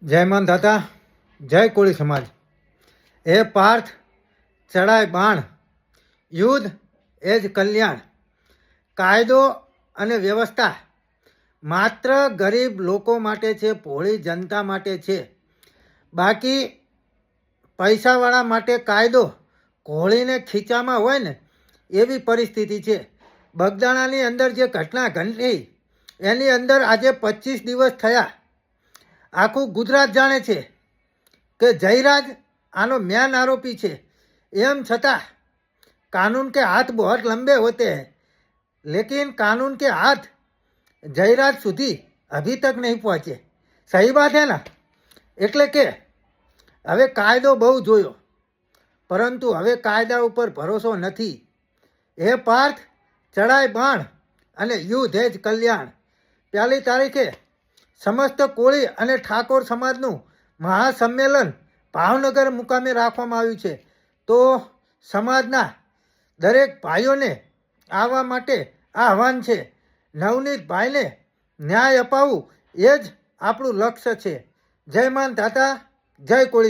જય માન દાતા, જય કોળી સમાજ. હે પાર્થ, ચડાય બાણ, યુદ્ધ એ જ કલ્યાણ. કાયદો અને વ્યવસ્થા માત્ર ગરીબ લોકો માટે છે, ભોળી જનતા માટે છે. બાકી પૈસાવાળા માટે કાયદો ઘોળીને ખીચામાં હોય ને એવી પરિસ્થિતિ છે. બગદાણાની અંદર જે ઘટના ઘટી એની અંદર આજે 25 દિવસ થયા. આખું ગુજરાત જાણે છે કે જયરાજ આનો મેન આરોપી છે. એમ છતાં कानून के हाथ बहुत लंबे होते हैं, लेकिन कानून के हाथ जयराज સુધી अभी तक नहीं पहुंचे. सही बात है ना? એટલે કે હવે કાયદો બહુ જોયો, પરંતુ હવે કાયદા ઉપર ભરોસો નથી. હે પાર્થ, ચડાય બાણ અને યુદ્ધ એ જ કલ્યાણ. 1 તારીખે સમસ્ત કોળી અને ઠાકોર સમાજનું મહાસંમેલન ભાવનગર મુકામે રાખવામાં આવ્યું છે. તો સમાજના દરેક ભાઈઓને આવવા માટે આહવાન છે. નવનીતભાઈને ન્યાય અપાવવું એ જ આપણું લક્ષ્ય છે. જય માન દાતા, જય કોળી.